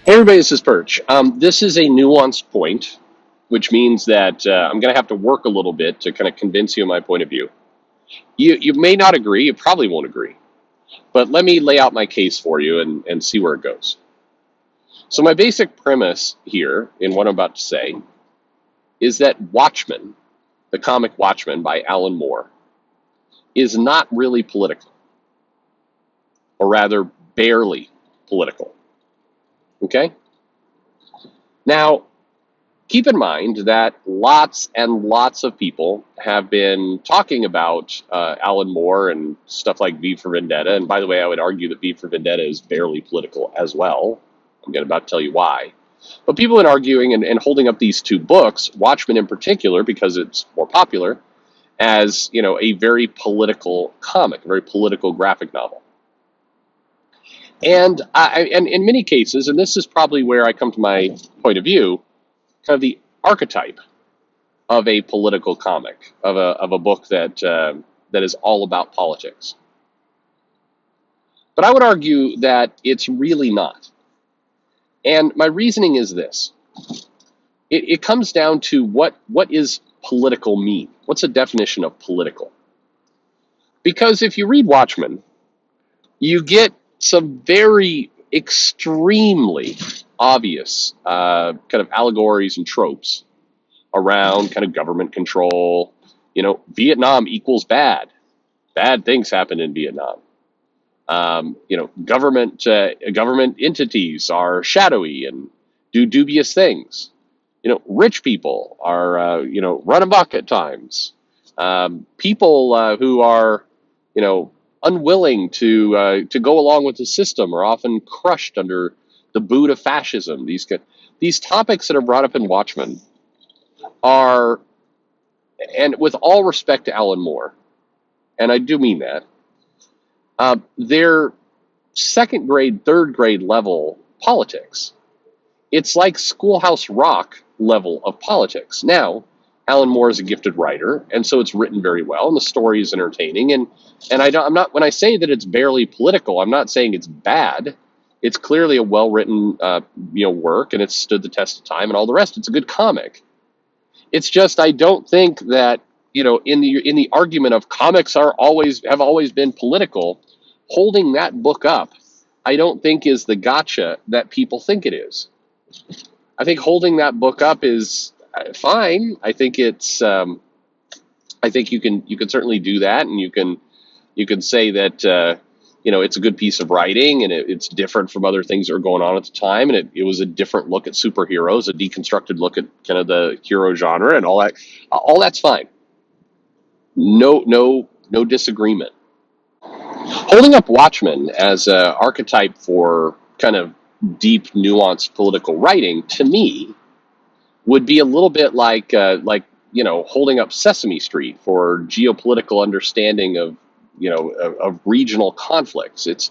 Hey everybody, this is Perch. This is a nuanced point, which means that I'm going to have to work a little bit to kind of convince you of my point of view. You may not agree, you probably won't agree, but let me lay out my case for you and see where it goes. So my basic premise here in what I'm about to say is that Watchmen, the comic Watchmen by Alan Moore, is not really political, or rather barely political. Okay? Now, keep in mind that lots and lots of people have been talking about Alan Moore and stuff like V for Vendetta. And by the way, I would argue that V for Vendetta is barely political as well. I'm going to about tell you why. But people have been arguing and holding up these two books, Watchmen in particular, because it's more popular, as a very political comic, a very political graphic novel. And in many cases, and this is probably where I come to my point of view, kind of the archetype of a political comic, of a book that is all about politics. But I would argue that it's really not. And my reasoning is this. It comes down to what is political mean? What's the definition of political? Because if you read Watchmen, you get some very extremely obvious kind of allegories and tropes around kind of government control. Vietnam equals bad. Bad things happen in Vietnam. Government entities are shadowy and do dubious things. Rich people are run amok at times. People who are unwilling to go along with the system are often crushed under the boot of fascism. These topics that are brought up in Watchmen are, and with all respect to Alan Moore, and I do mean that, they're second grade, third grade level politics. It's like Schoolhouse Rock level of politics. Now, Alan Moore is a gifted writer, and so it's written very well, and the story is entertaining. And I'm not, when I say that it's barely political, I'm not saying it's bad. It's clearly a well-written work, and it's stood the test of time, and all the rest. It's a good comic. It's just I don't think that in the argument of comics have always been political, holding that book up, I don't think is the gotcha that people think it is. I think holding that book up is fine. I think it's I think you can certainly do that, and you can say that it's a good piece of writing, and it's different from other things that were going on at the time, and it was a different look at superheroes, a deconstructed look at kind of the hero genre, and all that. All that's fine. No disagreement. Holding up Watchmen as an archetype for kind of deep, nuanced political writing, to me, would be a little bit like holding up Sesame Street for geopolitical understanding of regional conflicts. It's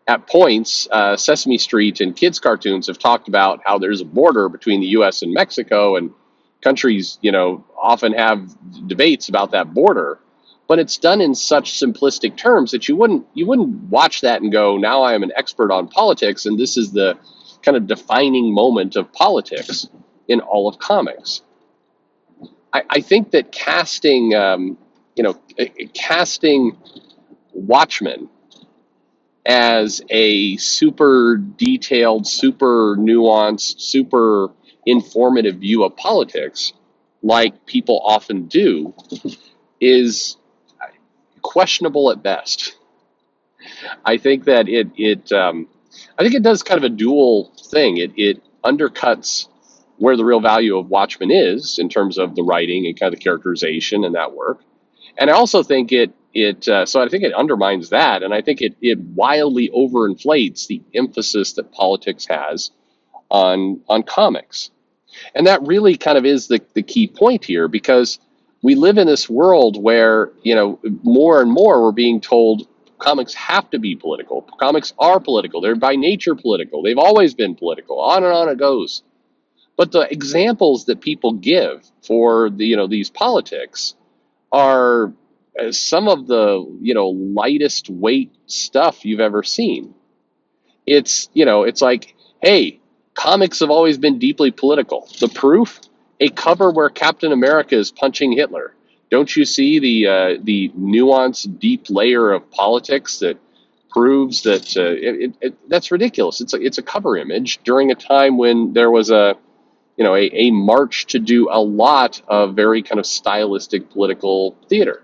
at points, Sesame Street and kids' cartoons have talked about how there's a border between the U.S. and Mexico, and countries, often have debates about that border. But it's done in such simplistic terms that you wouldn't watch that and go, now I am an expert on politics, and this is the kind of defining moment of politics in all of comics. I think that casting Watchmen as a super detailed, super nuanced, super informative view of politics, like people often do, is questionable at best. I think that I think it does kind of a dual thing. It undercuts where the real value of Watchmen is in terms of the writing and kind of the characterization and that work. And I also think so I think it undermines that, and I think it wildly overinflates the emphasis that politics has on comics. And that really kind of is the key point here, because we live in this world where, more and more we're being told comics have to be political. Comics are political. They're by nature political. They've always been political. On and on it goes. But the examples that people give for these politics are some of the lightest weight stuff you've ever seen. It's like Hey, comics have always been deeply political. The proof? A cover where Captain America is punching Hitler. Don't you see the nuanced, deep layer of politics that proves that that's ridiculous? It's a cover image during a time when there was a march to do a lot of very kind of stylistic political theater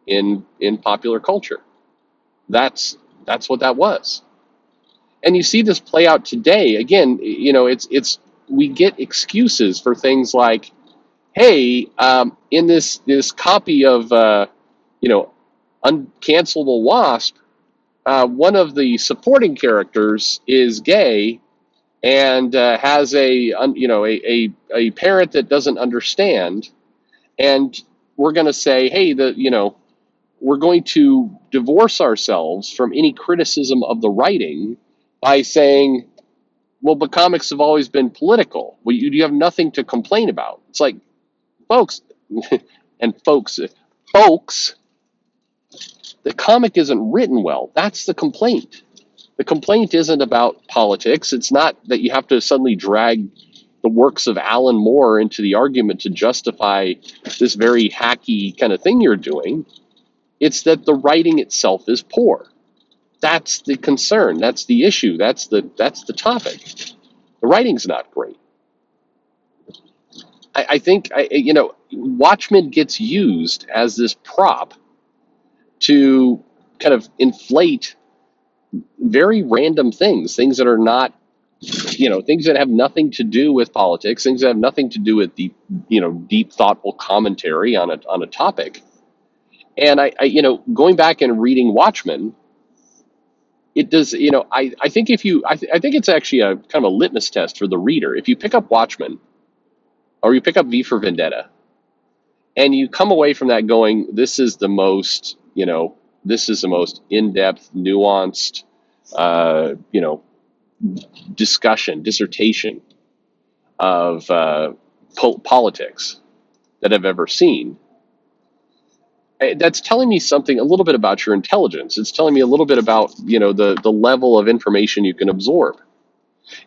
in popular culture. That's what that was. And you see this play out today. Again, it's we get excuses for things like, hey, in this copy of Uncancelable Wasp, one of the supporting characters is gay and has a parent that doesn't understand, and we're going to say, hey, we're going to divorce ourselves from any criticism of the writing by saying, well, but comics have always been political. Well, you have nothing to complain about. It's like, folks, and folks, the comic isn't written well. That's the complaint. The complaint isn't about politics. It's not that you have to suddenly drag the works of Alan Moore into the argument to justify this very hacky kind of thing you're doing. It's that the writing itself is poor. That's the concern. That's the issue. That's the topic. The writing's not great. I think Watchmen gets used as this prop to kind of inflate very random things that are not, things that have nothing to do with politics, things that have nothing to do with deep thoughtful commentary on a topic. And going back and reading Watchmen, it does, I think I think it's actually a kind of a litmus test for the reader. If you pick up Watchmen or you pick up V for Vendetta, and you come away from that going, this is the most in-depth, nuanced, dissertation of politics that I've ever seen. That's telling me something a little bit about your intelligence. It's telling me a little bit about the level of information you can absorb.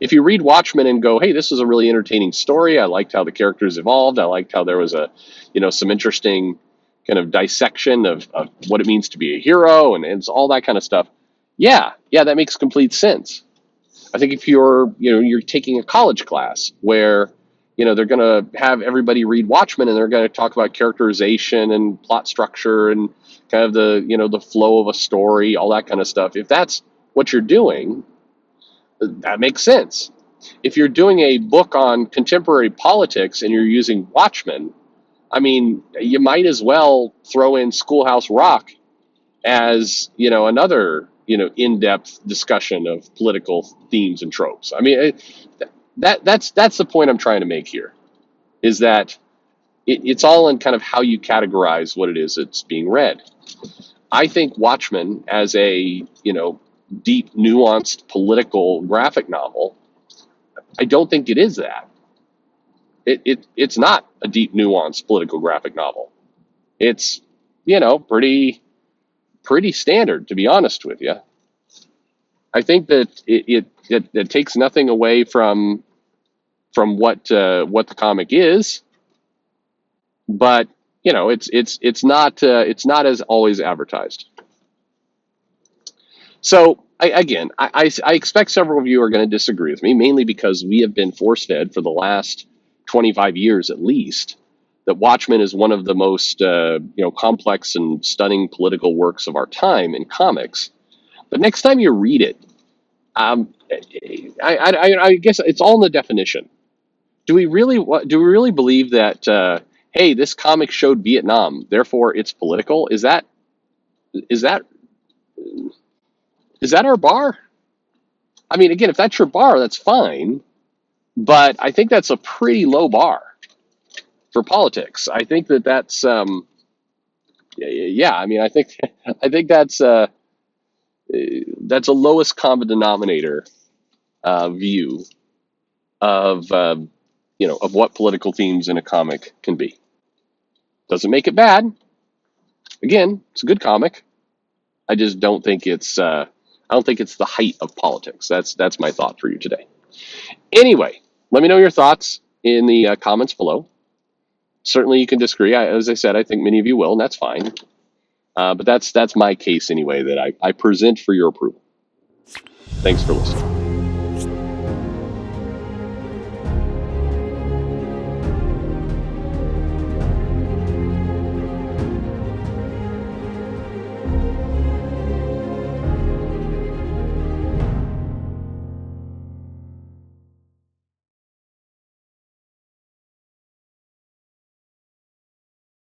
If you read Watchmen and go, hey, this is a really entertaining story. I liked how the characters evolved. I liked how there was some interesting kind of dissection of what it means to be a hero and all that kind of stuff. Yeah, that makes complete sense. I think if you're taking a college class where they're going to have everybody read Watchmen and they're going to talk about characterization and plot structure and kind of the flow of a story, all that kind of stuff. If that's what you're doing, that makes sense. If you're doing a book on contemporary politics and you're using Watchmen, I mean, you might as well throw in Schoolhouse Rock as another in-depth discussion of political themes and tropes. I mean, that's the point I'm trying to make here, is that it's all in kind of how you categorize what it is that's being read. I think Watchmen as a deep, nuanced political graphic novel, I don't think it is that. It's not a deep, nuanced political graphic novel. It's pretty standard, to be honest with you. I think that it takes nothing away from what the comic is, but it's not as always advertised. So I expect several of you are going to disagree with me, mainly because we have been force-fed for the last 25 years at least that Watchmen is one of the most complex and stunning political works of our time in comics. But next time you read it, I guess it's all in the definition. Do we really believe that? Hey, this comic showed Vietnam, therefore it's political? Is that our bar? I mean, again, if that's your bar, that's fine. But I think that's a pretty low bar for politics. I think that's yeah. I mean, I think that's a lowest common denominator view of of what political themes in a comic can be. Doesn't make it bad. Again, it's a good comic. I just don't think it's the height of politics. That's my thought for you today. Anyway, let me know your thoughts in the comments below. Certainly, you can disagree. As I said, I think many of you will, and that's fine. But that's my case anyway that I present for your approval. Thanks for listening.